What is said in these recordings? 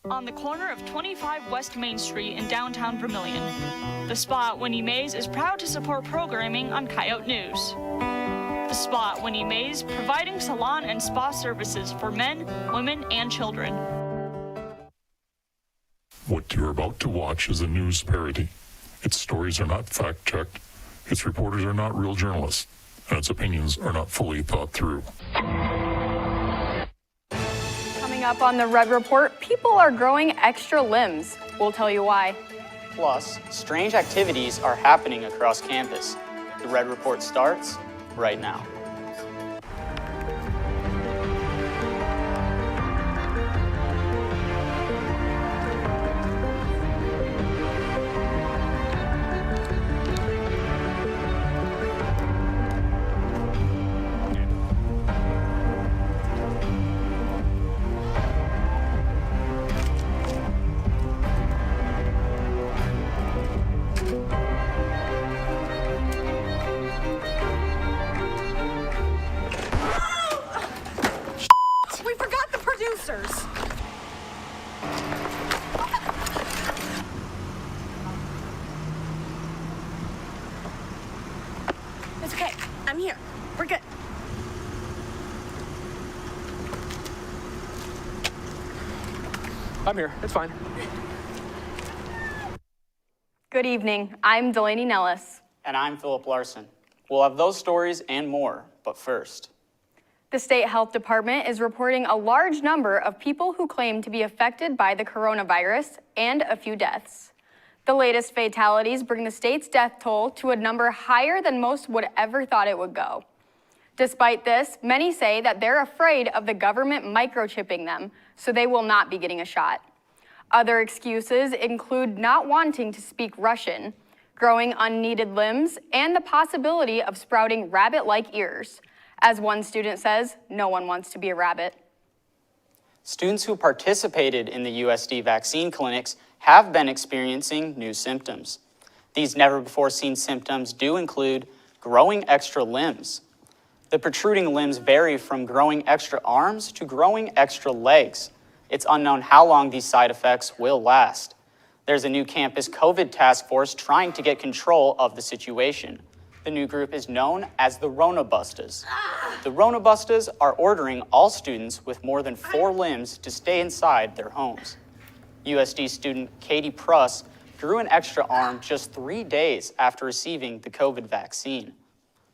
On the corner of 25 West Main Street in downtown Vermilion. The Spot, Winnie Mays, is proud to support programming on Coyote News. The Spot, Winnie Mays, providing salon and spa services for men, women, and children. What you're about to watch is a news parody. Its stories are not fact-checked, its reporters are not real journalists, and its opinions are not fully thought through. Coming up on the Red Report, people are growing extra limbs. We'll tell you why. Plus, strange activities are happening across campus. The Red Report starts right now. We forgot the producers. It's okay. I'm here. We're good. I'm here. It's fine. Good evening. I'm Delaney Nellis. And I'm Philip Larson. We'll have those stories and more, but first. The State Health Department is reporting a large number of people who claim to be affected by the coronavirus and a few deaths. The latest fatalities bring the state's death toll to a number higher than most would ever thought it would go. Despite this, many say that they're afraid of the government microchipping them, so they will not be getting a shot. Other excuses include not wanting to speak Russian, growing unneeded limbs, and the possibility of sprouting rabbit-like ears. As one student says, no one wants to be a rabbit. Students who participated in the USD vaccine clinics have been experiencing new symptoms. These never-before-seen symptoms do include growing extra limbs. The protruding limbs vary from growing extra arms to growing extra legs. It's unknown how long these side effects will last. There's a new campus COVID task force trying to get control of the situation. The new group is known as the Ronabustas. The Ronabustas are ordering all students with more than 4 limbs to stay inside their homes. USD student Katie Pruss grew an extra arm just 3 days after receiving the COVID vaccine.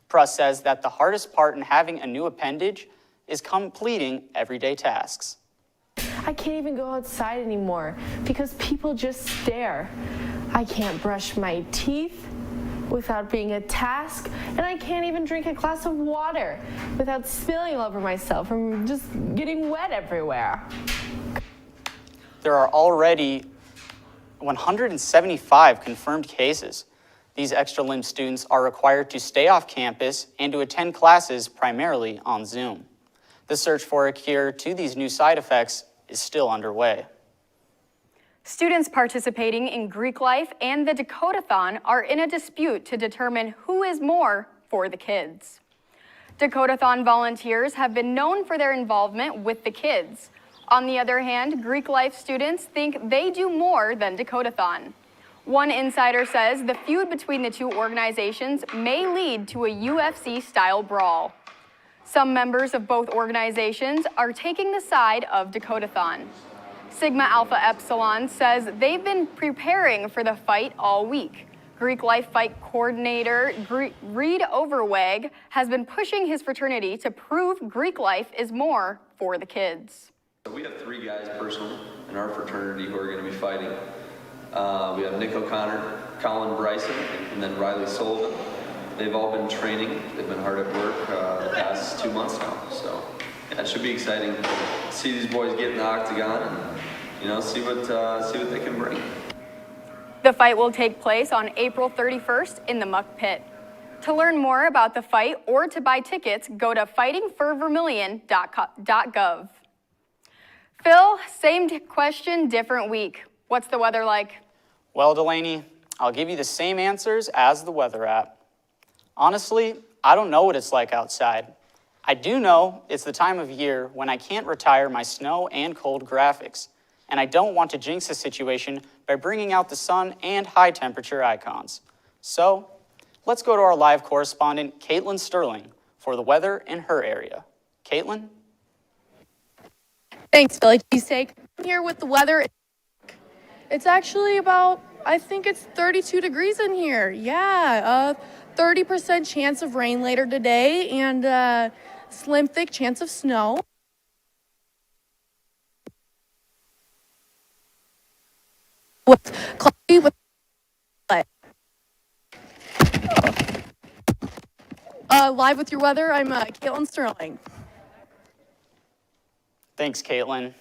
Pruss says that the hardest part in having a new appendage is completing everyday tasks. I can't even go outside anymore because people just stare. I can't brush my teeth without being a task, and I can't even drink a glass of water without spilling all over myself from just getting wet everywhere. There are already 175 confirmed cases. These extra limb students are required to stay off campus and to attend classes primarily on Zoom. The search for a cure to these new side effects is still underway. Students participating in Greek Life and the Dakotathon are in a dispute to determine who is more for the kids. Dakotathon volunteers have been known for their involvement with the kids. On the other hand, Greek Life students think they do more than Dakotathon. One insider says the feud between the two organizations may lead to a UFC-style brawl. Some members of both organizations are taking the side of Dakotathon. Sigma Alpha Epsilon says they've been preparing for the fight all week. Greek Life Fight coordinator Reed Overweg has been pushing his fraternity to prove Greek Life is more for the kids. We have 3 guys personally in our fraternity who are going to be fighting. We have Nick O'Connor, Colin Bryson, and then Riley Sullivan. They've all been training. They've been hard at work the past 2 months now. So yeah, it should be exciting to see these boys get in the octagon and see what they can bring. The fight will take place on April 31st in the Muck Pit. To learn more about the fight or to buy tickets, go to fightingforvermilion.gov. Phil, same question, different week. What's the weather like? Well, Delaney, I'll give you the same answers as the weather app. Honestly, I don't know what it's like outside. I do know it's the time of year when I can't retire my snow and cold graphics. and I don't want to jinx the situation by bringing out the sun and high temperature icons. So, let's go to our live correspondent, Caitlin Sterling, for the weather in her area. Caitlin? Thanks, Billy Cheesesteak. I'm here with the weather. It's actually about, I think it's 32 degrees in here. Yeah, 30% chance of rain later today and slim, thick chance of snow. With cloudy with live with your weather, I'm Caitlin Sterling. Thanks, Caitlin.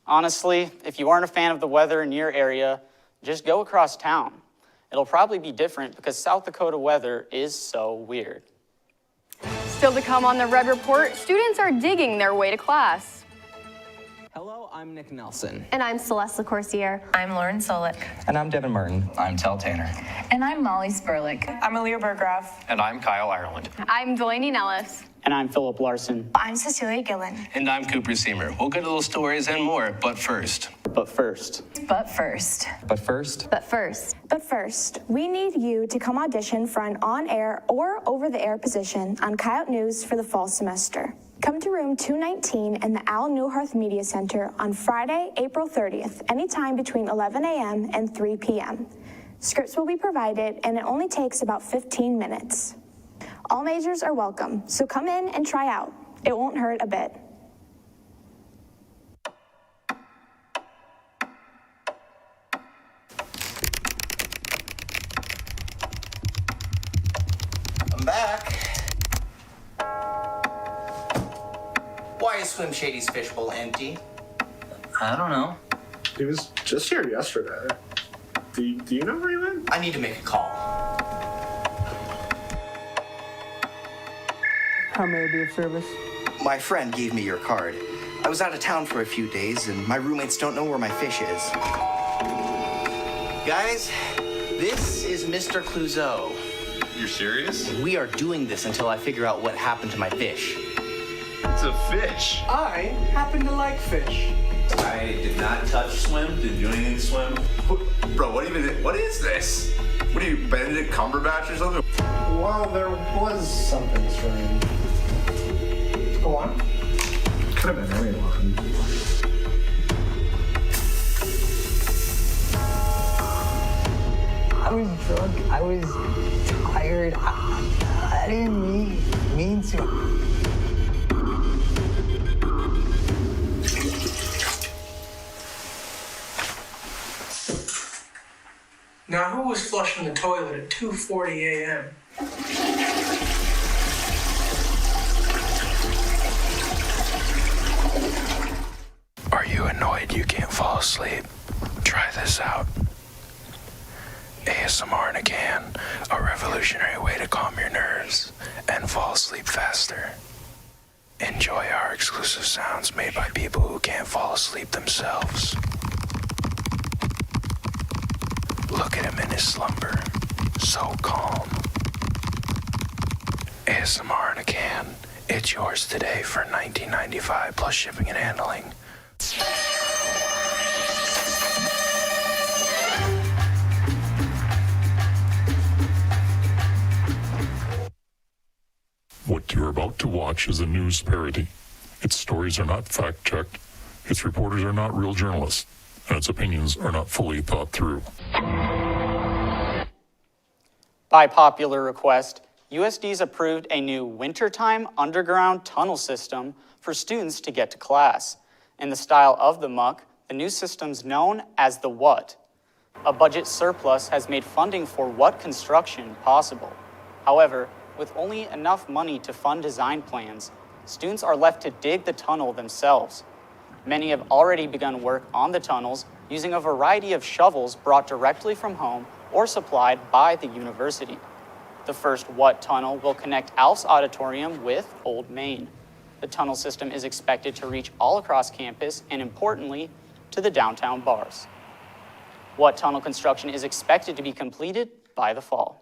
Honestly, if you aren't a fan of the weather in your area, just go across town. It'll probably be different because South Dakota weather is so weird. Still to come on the Red Report, students are digging their way to class. Hello, I'm Nick Nelson. And I'm Celeste LaCourciere. I'm Lauren Solik. And I'm Devin Martin. I'm Tel Tanner. And I'm Molly Spurlick. I'm Aaliyah Burgraff. And I'm Kyle Ireland. I'm Delaney Nellis. And I'm Philip Larson. I'm Cecilia Gillen. And I'm Cooper Seamer. We'll get to those stories and more, but first. But first, we need you to come audition for an on-air or over-the-air position on Coyote News for the fall semester. Come to room 219 in the Al Newharth Media Center on Friday, April 30th, anytime between 11 a.m. and 3 p.m. Scripts will be provided, and it only takes about 15 minutes. All majors are welcome, so come in and try out. It won't hurt a bit. I'm back. Why is Swim Shady's fishbowl empty? I don't know. He was just here yesterday. Do you know where he went? I need to make a call. How may I be of service? My friend gave me your card. I was out of town for a few days, and my roommates don't know where my fish is. Guys, this is Mr. Clouseau. You're serious? We are doing this until I figure out what happened to my fish. It's a fish. I happen to like fish. I did not touch swim. Didn't do anything to swim. Bro, what is this? What are you, Benedict Cumberbatch or something? Well, there was something strange. Go on. Could have been anyone. I was drunk. I was tired. I didn't mean to. Now, who was flushing the toilet at 2:40 a.m.? Are you annoyed you can't fall asleep? Try this out. ASMR in a can, a revolutionary way to calm your nerves and fall asleep faster. Enjoy our exclusive sounds made by people who can't fall asleep themselves. Look at him in his slumber, so calm. ASMR in a can. It's yours today for $19.95 plus shipping and handling. What you're about to watch is a news parody. Its stories are not fact-checked, its reporters are not real journalists, and its opinions are not fully thought through. By popular request, USD's approved a new wintertime underground tunnel system for students to get to class. In the style of the muck, the new system's known as the WUT. A budget surplus has made funding for WUT construction possible. However, with only enough money to fund design plans, students are left to dig the tunnel themselves. Many have already begun work on the tunnels using a variety of shovels brought directly from home or supplied by the university. The first WUT tunnel will connect Alf's Auditorium with Old Main. The tunnel system is expected to reach all across campus and, importantly, to the downtown bars. WUT tunnel construction is expected to be completed by the fall.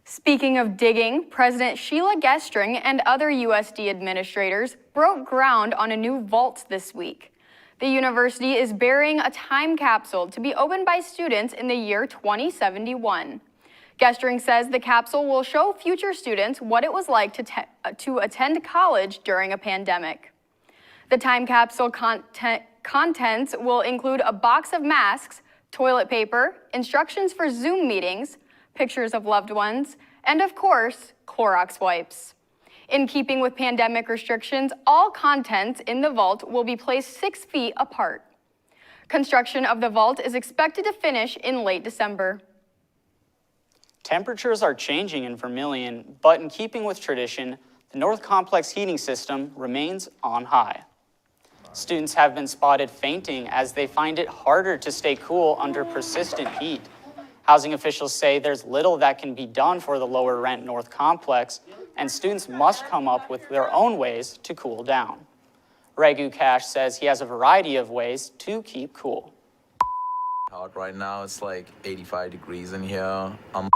Speaking of digging, President Sheila Gestring and other USD administrators broke ground on a new vault this week. The university is burying a time capsule to be opened by students in the year 2071. Gestring says the capsule will show future students what it was like to attend college during a pandemic. The time capsule contents will include a box of masks, toilet paper, instructions for Zoom meetings, pictures of loved ones, and of course, Clorox wipes. In keeping with pandemic restrictions, all contents in the vault will be placed 6 feet apart. Construction of the vault is expected to finish in late December. Temperatures are changing in Vermilion, but in keeping with tradition, the North Complex heating system remains on high. Students have been spotted fainting as they find it harder to stay cool under persistent heat. Housing officials say there's little that can be done for the lower rent North Complex, and students must come up with their own ways to cool down. Raghu Cash says he has a variety of ways to keep cool. Hot right now, it's like 85 degrees in here. I'm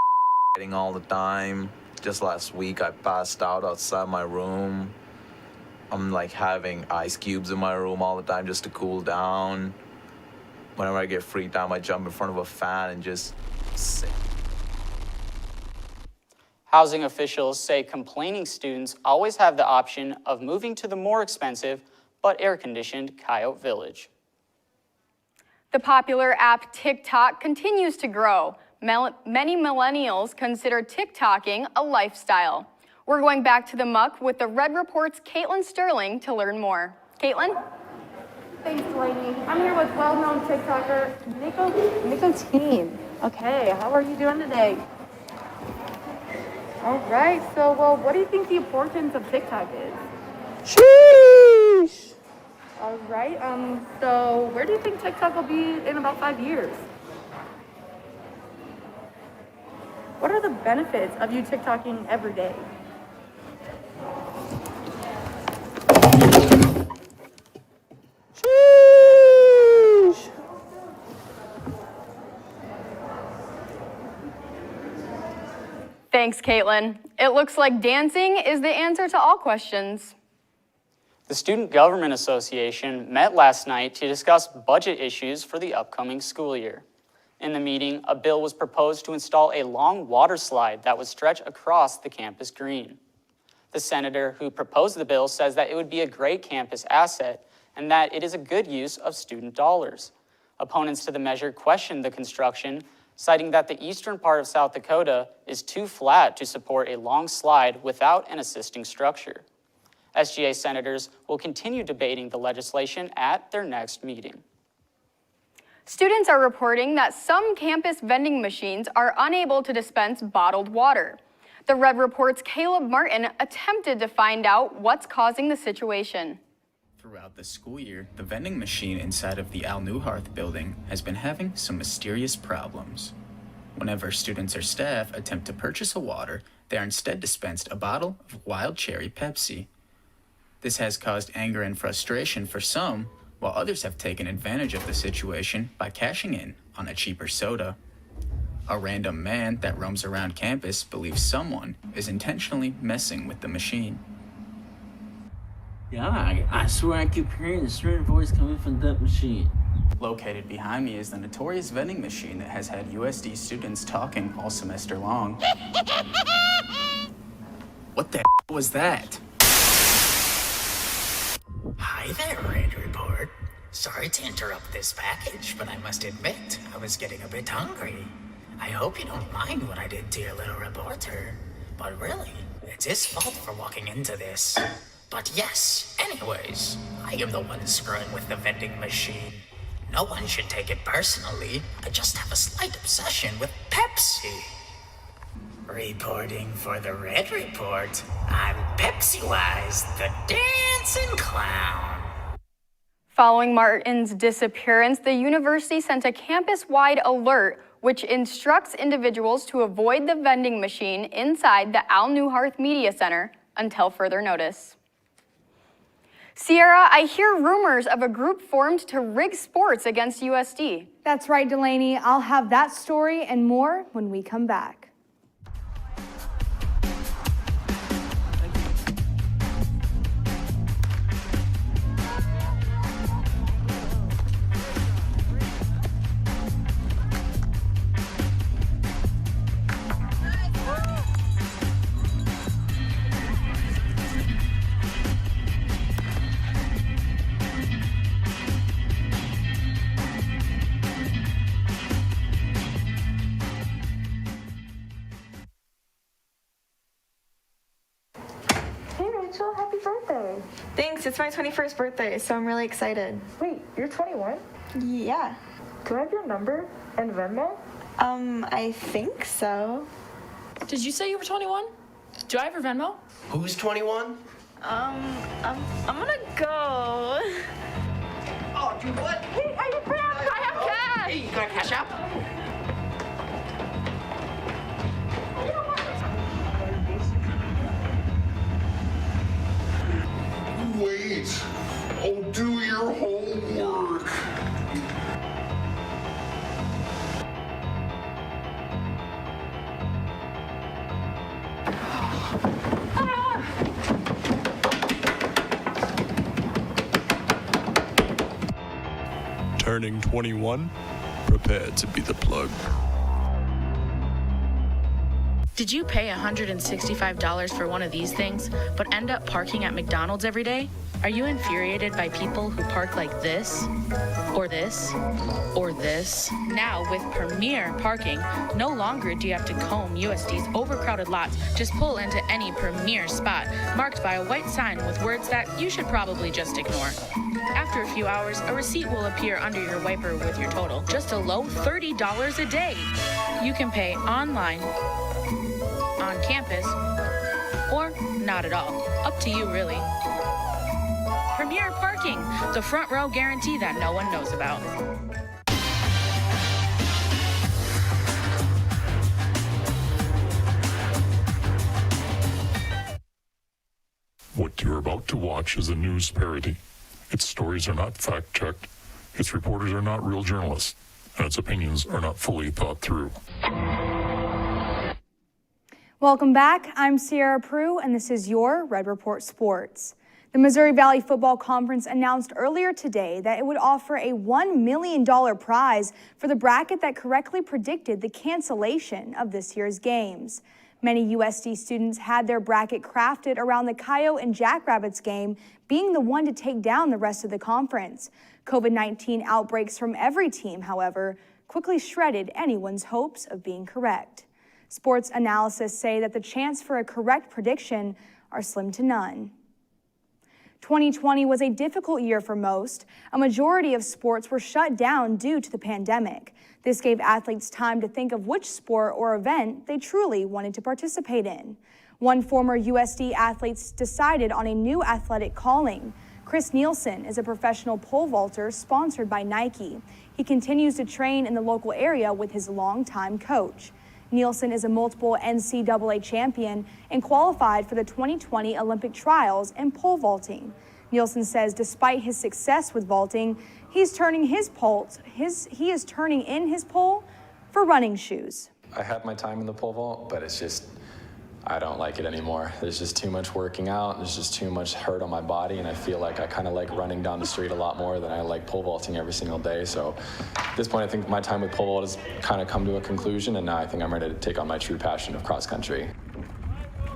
all the time. Just last week, I passed out outside my room. I'm like having ice cubes in my room all the time just to cool down. Whenever I get free time, I jump in front of a fan and just sit. Housing officials say complaining students always have the option of moving to the more expensive but air-conditioned Coyote Village. The popular app TikTok continues to grow. Many millennials consider TikToking a lifestyle. We're going back to the muck with the Red Report's Caitlin Sterling to learn more. Caitlin? Thanks, Delaney. I'm here with well-known TikToker Nicotine. Okay, how are you doing today? All right, so, well, what do you think the importance of TikTok is? Sheesh! All right, so where do you think TikTok will be in about 5 years? What are the benefits of you TikToking every day? Sheesh! Thanks, Caitlin. It looks like dancing is the answer to all questions. The Student Government Association met last night to discuss budget issues for the upcoming school year. In the meeting, a bill was proposed to install a long water slide that would stretch across the campus green. The senator who proposed the bill says that it would be a great campus asset and that it is a good use of student dollars. Opponents to the measure questioned the construction, citing that the eastern part of South Dakota is too flat to support a long slide without an assisting structure. SGA senators will continue debating the legislation at their next meeting. Students are reporting that some campus vending machines are unable to dispense bottled water. The Red Report's Caleb Martin attempted to find out what's causing the situation. Throughout the school year, the vending machine inside of the Al Newharth building has been having some mysterious problems. Whenever students or staff attempt to purchase a water, they are instead dispensed a bottle of Wild Cherry Pepsi. This has caused anger and frustration for some, while others have taken advantage of the situation by cashing in on a cheaper soda. A random man that roams around campus believes someone is intentionally messing with the machine. Yeah, I swear I keep hearing a strange voice coming from that machine. Located behind me is the notorious vending machine that has had USD students talking all semester long. What the was that? Hi there, Red Report. Sorry to interrupt this package, but I must admit, I was getting a bit hungry. I hope you don't mind what I did to your little reporter. But really, it's his fault for walking into this. But yes, anyways, I am the one screwing with the vending machine. No one should take it personally. I just have a slight obsession with Pepsi. Reporting for the Red Report, I'm Pepsi-Wise, the dancing clown. Following Martin's disappearance, the university sent a campus-wide alert which instructs individuals to avoid the vending machine inside the Al Newharth Media Center until further notice. Sierra, I hear rumors of a group formed to rig sports against USD. That's right, Delaney. I'll have that story and more when we come back. Thanks. It's my 21st birthday, so I'm really excited. Wait, you're 21? Yeah. Do I have your number and Venmo? I think so. Did you say you were 21? Do I have your Venmo? Who's 21? I'm gonna go. Oh, dude, what? Hey, I have cash! Hey, you got cash out? Wait. Oh, do your homework. Turning 21, prepare to be the plug. Did you pay $165 for one of these things, but end up parking at McDonald's every day? Are you infuriated by people who park like this, or this, or this? Now, with Premier Parking, no longer do you have to comb USD's overcrowded lots. Just pull into any Premier spot, marked by a white sign with words that you should probably just ignore. After a few hours, a receipt will appear under your wiper with your total. Just a low $30 a day. You can pay online, on campus, or not at all. Up to you, really. Premier Parking, the front row guarantee that no one knows about. What you're about to watch is a news parody. Its stories are not fact-checked, its reporters are not real journalists, and its opinions are not fully thought through. Welcome back. I'm Sierra Prue, and this is your Red Report Sports. The Missouri Valley Football Conference announced earlier today that it would offer a $1 million prize for the bracket that correctly predicted the cancellation of this year's games. Many USD students had their bracket crafted around the Coyote and Jackrabbits game being the one to take down the rest of the conference. COVID-19 outbreaks from every team, however, quickly shredded anyone's hopes of being correct. Sports analysts say that the chance for a correct prediction are slim to none. 2020 was a difficult year for most. A majority of sports were shut down due to the pandemic. This gave athletes time to think of which sport or event they truly wanted to participate in. One former USD athlete decided on a new athletic calling. Chris Nielsen is a professional pole vaulter sponsored by Nike. He continues to train in the local area with his longtime coach. Nielsen is a multiple NCAA champion and qualified for the 2020 Olympic trials in pole vaulting. Nielsen says despite his success with vaulting, he is turning in his pole for running shoes. I had my time in the pole vault, but it's just, I don't like it anymore. There's just too much working out. There's just too much hurt on my body, and I feel like I kind of like running down the street a lot more than I like pole vaulting every single day. So at this point, I think my time with pole vault has kind of come to a conclusion, and now I think I'm ready to take on my true passion of cross country.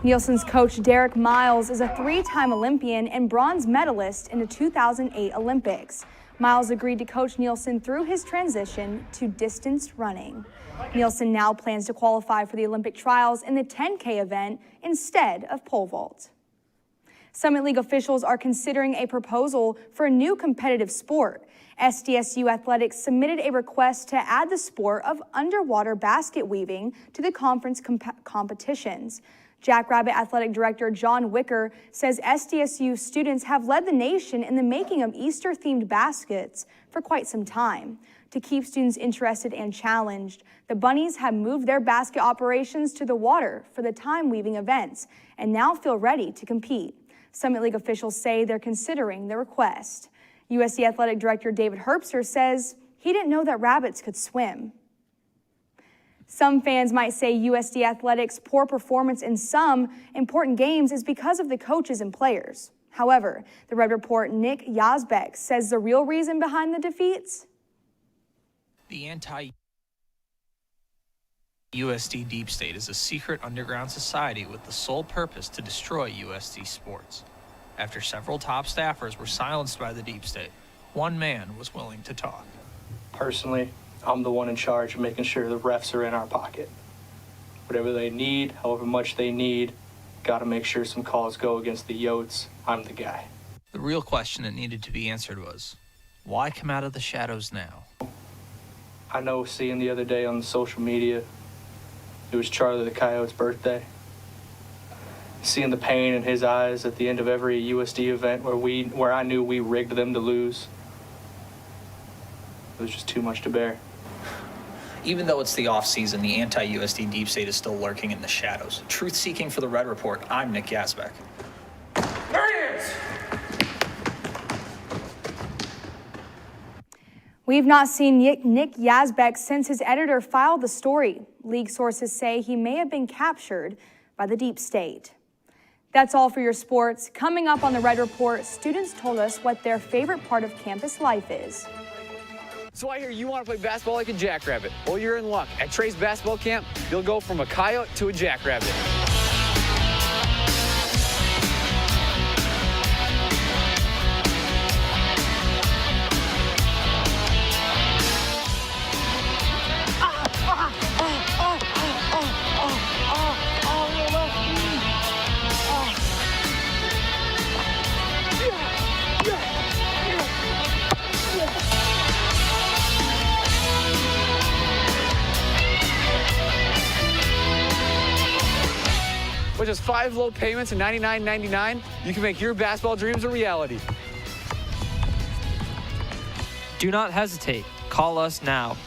Nielsen's coach, Derek Miles, is a three-time Olympian and bronze medalist in the 2008 Olympics. Miles agreed to coach Nielsen through his transition to distance running. Nielsen now plans to qualify for the Olympic trials in the 10K event instead of pole vault. Summit League officials are considering a proposal for a new competitive sport. SDSU Athletics submitted a request to add the sport of underwater basket weaving to the conference competitions. Jackrabbit Athletic Director John Wicker says SDSU students have led the nation in the making of Easter-themed baskets for quite some time. To keep students interested and challenged, the Bunnies have moved their basket operations to the water for the time weaving events and now feel ready to compete. Summit League officials say they're considering the request. USD Athletic Director David Herbster says he didn't know that rabbits could swim. Some fans might say USD Athletics' poor performance in some important games is because of the coaches and players. However, the Red Report Nick Yazbek says the real reason behind the defeats? The anti-USD Deep State is a secret underground society with the sole purpose to destroy USD sports. After several top staffers were silenced by the Deep State, one man was willing to talk. Personally, I'm the one in charge of making sure the refs are in our pocket. Whatever they need, however much they need, gotta make sure some calls go against the Yotes. I'm the guy. The real question that needed to be answered was, why come out of the shadows now? I know seeing the other day on social media, it was Charlie the Coyote's birthday. Seeing the pain in his eyes at the end of every USD event where I knew we rigged them to lose. It was just too much to bear. Even though it's the off-season, the anti-USD deep state is still lurking in the shadows. Truth-seeking for the Red Report, I'm Nick Yazbek. There he is! We've not seen Nick Yazbek since his editor filed the story. League sources say he may have been captured by the deep state. That's all for your sports. Coming up on the Red Report, students told us what their favorite part of campus life is. So I hear you want to play basketball like a jackrabbit. Well, you're in luck. At Trey's basketball camp, you'll go from a coyote to a jackrabbit. With just 5 low payments and $99.99, you can make your basketball dreams a reality. Do not hesitate. Call us now.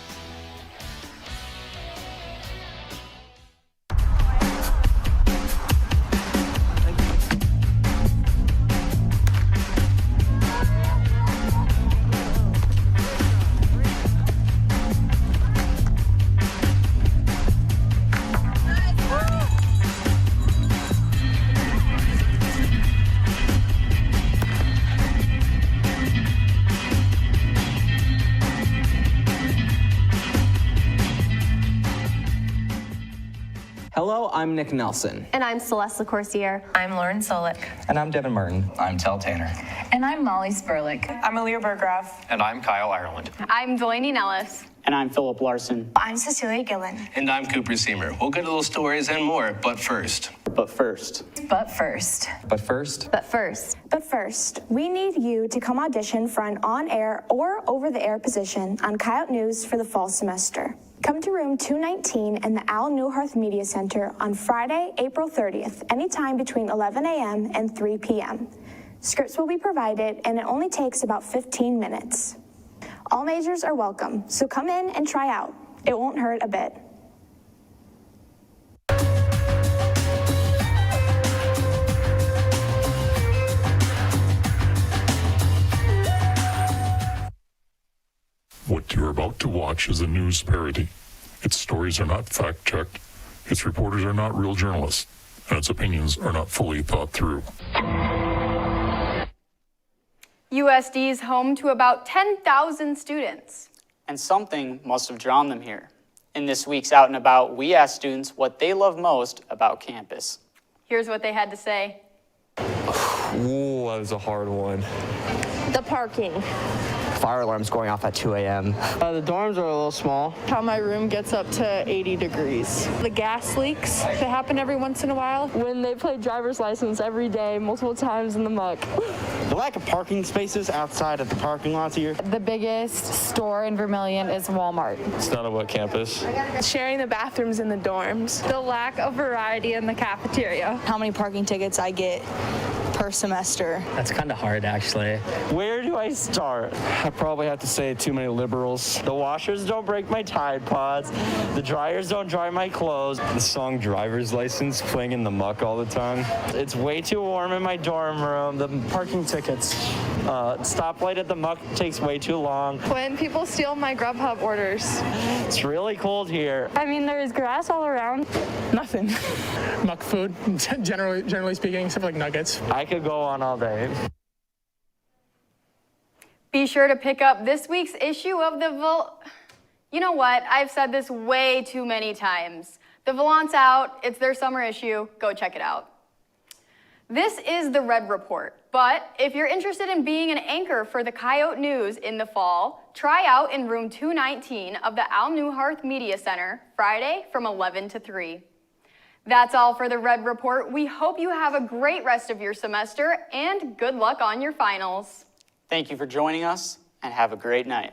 Hello, I'm Nick Nelson. And I'm Celeste LaCourciere. I'm Lauren Solik. And I'm Devin Martin. I'm Tel Tanner. And I'm Molly Spurlick. I'm Aaliyah Burgraff. And I'm Kyle Ireland. I'm Delaney Nellis. And I'm Philip Larson. I'm Cecilia Gillen. And I'm Cooper Seamer. We'll get to those stories and more, but first. But first. But first. But first, we need you to come audition for an on-air or over-the-air position on Coyote News for the fall semester. Come to room 219 in the Al Newharth Media Center on Friday, April 30th, anytime between 11 a.m. and 3 p.m. Scripts will be provided, and it only takes about 15 minutes. All majors are welcome, so come in and try out. It won't hurt a bit. What you're about to watch is a news parody. Its stories are not fact-checked, its reporters are not real journalists, and its opinions are not fully thought through. USD is home to about 10,000 students. And something must have drawn them here. In this week's Out and About, we asked students what they love most about campus. Here's what they had to say. Ooh, that was a hard one. The parking. Fire alarm's going off at 2 a.m. The dorms are a little small. How my room gets up to 80 degrees. The gas leaks that happen every once in a while. When they play driver's license every day, multiple times in the muck. The lack of parking spaces outside of the parking lots here. The biggest store in Vermilion is Walmart. It's not a wet campus. Sharing the bathrooms in the dorms. The lack of variety in the cafeteria. How many parking tickets I get per semester. That's kind of hard, actually. Where do I start? I probably have to say too many liberals. The washers don't break my Tide Pods. The dryers don't dry my clothes. The song Driver's License playing in the muck all the time. It's way too warm in my dorm room. The parking tickets. Stoplight at the muck takes way too long. When people steal my Grubhub orders. It's really cold here. I mean, there is grass all around. Nothing. Muck food, generally speaking, except for like nuggets. I could go on all day. Be sure to pick up this week's issue of the You know what? I've said this way too many times. The Volant's out. It's their summer issue. Go check it out. This is the Red Report, but if you're interested in being an anchor for the Coyote News in the fall, try out in room 219 of the Al Newharth Media Center Friday from 11 to 3. That's all for the Red Report. We hope you have a great rest of your semester and good luck on your finals. Thank you for joining us and have a great night.